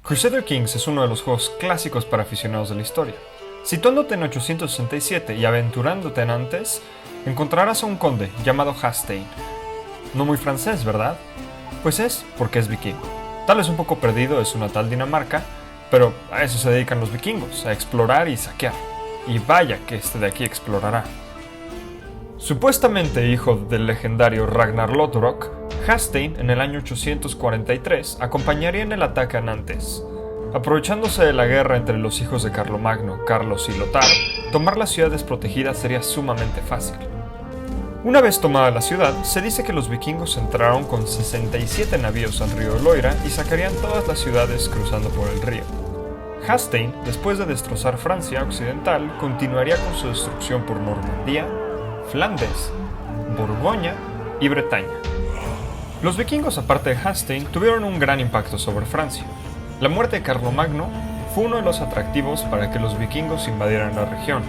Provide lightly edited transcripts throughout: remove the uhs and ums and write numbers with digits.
Crusader Kings es uno de los juegos clásicos para aficionados de la historia. Situándote en 867 y aventurándote en antes, encontrarás a un conde llamado Hastein. No muy francés, ¿verdad? Pues es porque es vikingo. Tal vez un poco perdido de su natal Dinamarca, pero a eso se dedican los vikingos, a explorar y saquear. Y vaya que este de aquí explorará. Supuestamente hijo del legendario Ragnar Lothbrok, Hastein en el año 843 acompañaría en el ataque a Nantes. Aprovechándose de la guerra entre los hijos de Carlomagno, Carlos y Lothar, tomar la ciudad desprotegida sería sumamente fácil. Una vez tomada la ciudad, se dice que los vikingos entraron con 67 navíos al río Loira y sacarían todas las ciudades cruzando por el río. Hastein, después de destrozar Francia occidental, continuaría con su destrucción por Normandía, Flandes, Borgoña y Bretaña. Los vikingos, aparte de Hastein, tuvieron un gran impacto sobre Francia. La muerte de Carlomagno fue uno de los atractivos para que los vikingos invadieran la región,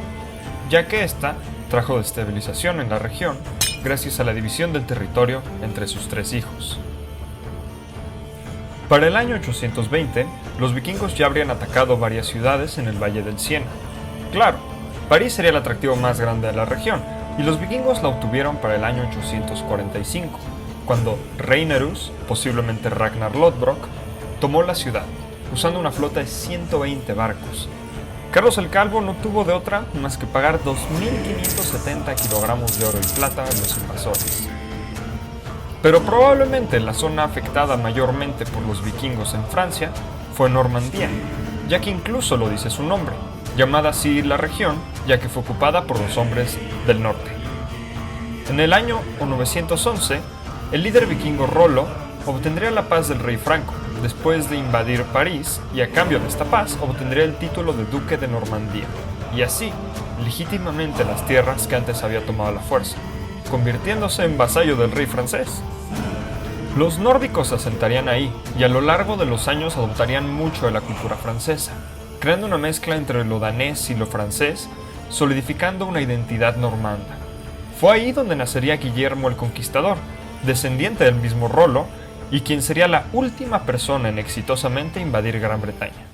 ya que ésta trajo destabilización en la región gracias a la división del territorio entre sus tres hijos. Para el año 820, los vikingos ya habrían atacado varias ciudades en el Valle del Siena. Claro, París sería el atractivo más grande de la región, y los vikingos la obtuvieron para el año 845, cuando Reinerus, posiblemente Ragnar Lothbrok, tomó la ciudad, usando una flota de 120 barcos. Carlos el Calvo no tuvo de otra más que pagar 2.570 kilogramos de oro y plata a los invasores. Pero probablemente la zona afectada mayormente por los vikingos en Francia fue Normandía, ya que incluso lo dice su nombre, llamada así la región, ya que fue ocupada por los hombres del norte. En el año 911, el líder vikingo Rollo obtendría la paz del rey Franco, después de invadir París, y a cambio de esta paz obtendría el título de duque de Normandía, y así, legítimamente las tierras que antes había tomado a la fuerza, convirtiéndose en vasallo del rey francés. Los nórdicos se asentarían ahí, y a lo largo de los años adoptarían mucho de la cultura francesa, creando una mezcla entre lo danés y lo francés, solidificando una identidad normanda. Fue ahí donde nacería Guillermo el Conquistador, descendiente del mismo Rollo, y quien sería la última persona en exitosamente invadir Gran Bretaña.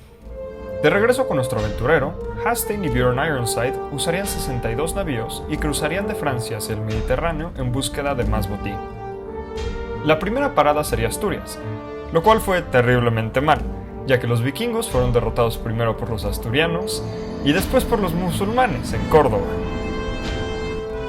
De regreso con nuestro aventurero, Hastein y Bjorn Ironside usarían 62 navíos y cruzarían de Francia hacia el Mediterráneo en búsqueda de más botín. La primera parada sería Asturias, lo cual fue terriblemente mal, ya que los vikingos fueron derrotados primero por los asturianos y después por los musulmanes en Córdoba.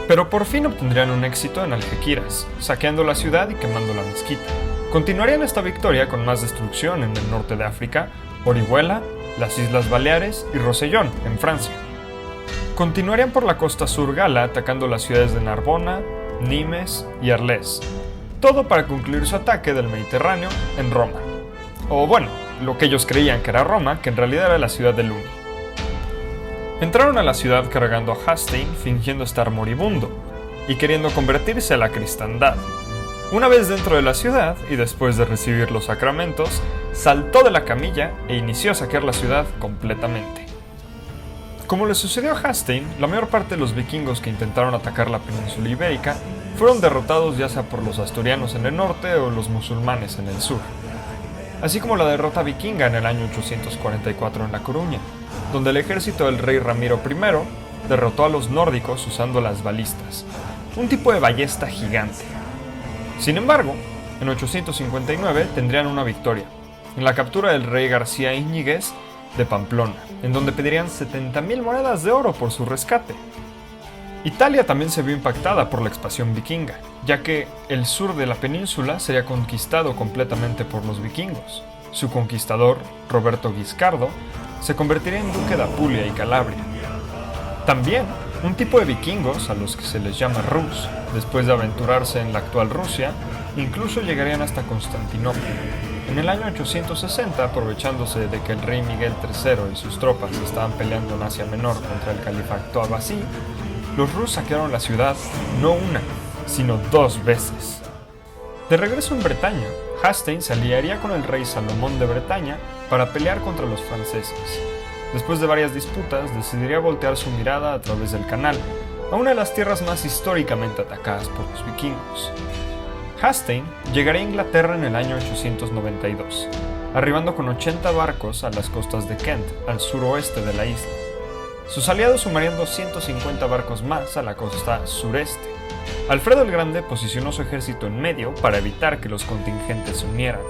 Pero por fin obtendrían un éxito en Algeciras, saqueando la ciudad y quemando la mezquita. Continuarían esta victoria con más destrucción en el norte de África, Orihuela, las Islas Baleares y Rosellón, en Francia. Continuarían por la costa sur gala atacando las ciudades de Narbona, Nimes y Arles, todo para concluir su ataque del Mediterráneo en Roma. O bueno, lo que ellos creían que era Roma, que en realidad era la ciudad de Luni. Entraron a la ciudad cargando a Hastein fingiendo estar moribundo y queriendo convertirse a la cristiandad. Una vez dentro de la ciudad y después de recibir los sacramentos, saltó de la camilla e inició a saquear la ciudad completamente. Como le sucedió a Hastein, la mayor parte de los vikingos que intentaron atacar la península ibérica fueron derrotados ya sea por los asturianos en el norte o los musulmanes en el sur. Así como la derrota vikinga en el año 844 en La Coruña, donde el ejército del rey Ramiro I derrotó a los nórdicos usando las balistas, un tipo de ballesta gigante. Sin embargo, en 859 tendrían una victoria, en la captura del rey García Íñiguez de Pamplona, en donde pedirían 70.000 monedas de oro por su rescate. Italia también se vio impactada por la expansión vikinga, ya que el sur de la península sería conquistado completamente por los vikingos. Su conquistador, Roberto Guiscardo, se convertiría en duque de Apulia y Calabria. También, un tipo de vikingos, a los que se les llama Rus, después de aventurarse en la actual Rusia, incluso llegarían hasta Constantinopla. En el año 860, aprovechándose de que el rey Miguel III y sus tropas estaban peleando en Asia Menor contra el califato abasí, los Rus saquearon la ciudad no una, sino 2 veces. De regreso en Bretaña, Hastein se aliaría con el rey Salomón de Bretaña para pelear contra los franceses. Después de varias disputas, decidiría voltear su mirada a través del canal, a una de las tierras más históricamente atacadas por los vikingos. Hastein llegaría a Inglaterra en el año 892, arribando con 80 barcos a las costas de Kent, al suroeste de la isla. Sus aliados sumarían 250 barcos más a la costa sureste. Alfredo el Grande posicionó su ejército en medio para evitar que los contingentes se unieran.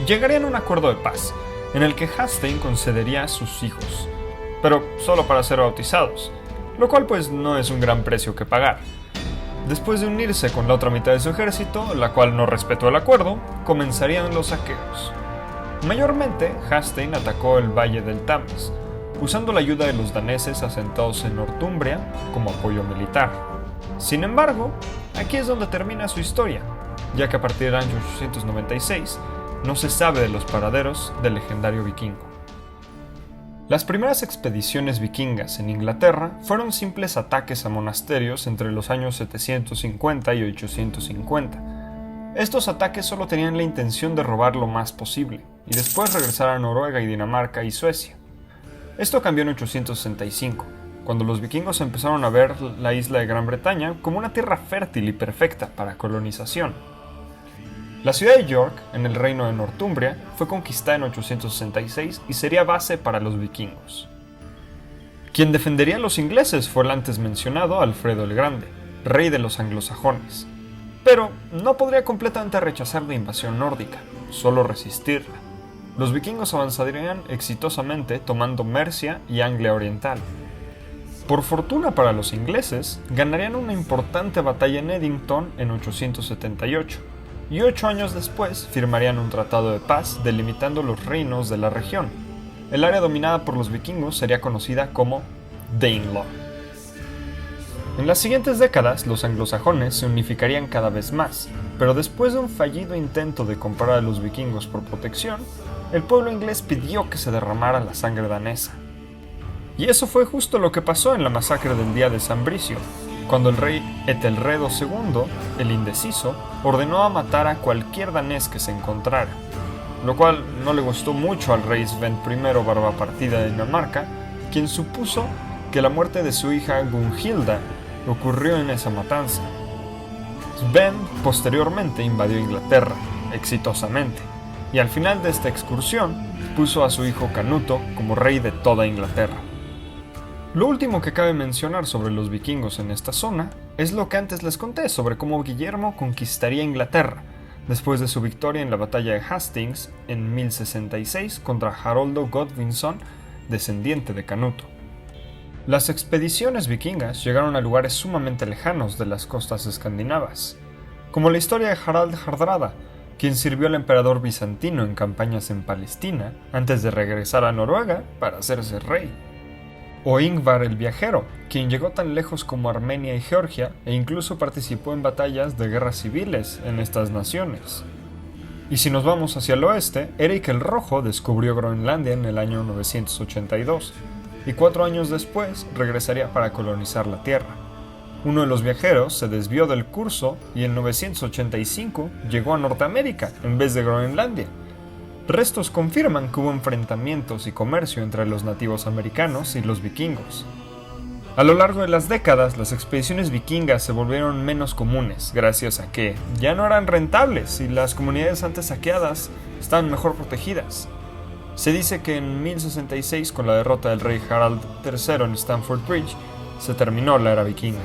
Llegarían a un acuerdo de paz, en el que Hastings concedería a sus hijos, pero solo para ser bautizados, lo cual pues no es un gran precio que pagar. Después de unirse con la otra mitad de su ejército, la cual no respetó el acuerdo, comenzarían los saqueos. Mayormente, Hastings atacó el valle del Thames, usando la ayuda de los daneses asentados en Northumbria como apoyo militar. Sin embargo, aquí es donde termina su historia, ya que a partir del año 896 no se sabe de los paraderos del legendario vikingo. Las primeras expediciones vikingas en Inglaterra fueron simples ataques a monasterios entre los años 750 y 850. Estos ataques solo tenían la intención de robar lo más posible, y después regresar a Noruega y Dinamarca y Suecia. Esto cambió en 865, cuando los vikingos empezaron a ver la isla de Gran Bretaña como una tierra fértil y perfecta para colonización. La ciudad de York, en el reino de Northumbria, fue conquistada en 866 y sería base para los vikingos. Quien defendería a los ingleses fue el antes mencionado Alfredo el Grande, rey de los anglosajones. Pero no podría completamente rechazar la invasión nórdica, solo resistirla. Los vikingos avanzarían exitosamente tomando Mercia y Anglia Oriental. Por fortuna para los ingleses, ganarían una importante batalla en Edington en 878, y 8 años después firmarían un tratado de paz delimitando los reinos de la región. El área dominada por los vikingos sería conocida como Danelaw. En las siguientes décadas, los anglosajones se unificarían cada vez más, pero después de un fallido intento de comprar a los vikingos por protección, el pueblo inglés pidió que se derramara la sangre danesa. Y eso fue justo lo que pasó en la masacre del día de San Bricio, cuando el rey Etelredo II, el indeciso, ordenó a matar a cualquier danés que se encontrara, lo cual no le gustó mucho al rey Sven I Barbapartida de Dinamarca, quien supuso que la muerte de su hija Gunhilda ocurrió en esa matanza. Sven posteriormente invadió Inglaterra, exitosamente, y al final de esta excursión puso a su hijo Canuto como rey de toda Inglaterra. Lo último que cabe mencionar sobre los vikingos en esta zona es lo que antes les conté sobre cómo Guillermo conquistaría Inglaterra, después de su victoria en la batalla de Hastings en 1066 contra Haroldo Godwinson, descendiente de Canuto. Las expediciones vikingas llegaron a lugares sumamente lejanos de las costas escandinavas, como la historia de Harald Hardrada, quien sirvió al emperador bizantino en campañas en Palestina antes de regresar a Noruega para hacerse rey. O Ingvar el Viajero, quien llegó tan lejos como Armenia y Georgia e incluso participó en batallas de guerras civiles en estas naciones. Y si nos vamos hacia el oeste, Eric el Rojo descubrió Groenlandia en el año 982, y 4 años después regresaría para colonizar la Tierra. Uno de los viajeros se desvió del curso y en 985 llegó a Norteamérica en vez de Groenlandia. Restos confirman que hubo enfrentamientos y comercio entre los nativos americanos y los vikingos. A lo largo de las décadas, las expediciones vikingas se volvieron menos comunes, gracias a que ya no eran rentables y las comunidades antes saqueadas estaban mejor protegidas. Se dice que en 1066, con la derrota del rey Harald III en Stamford Bridge, se terminó la era vikinga.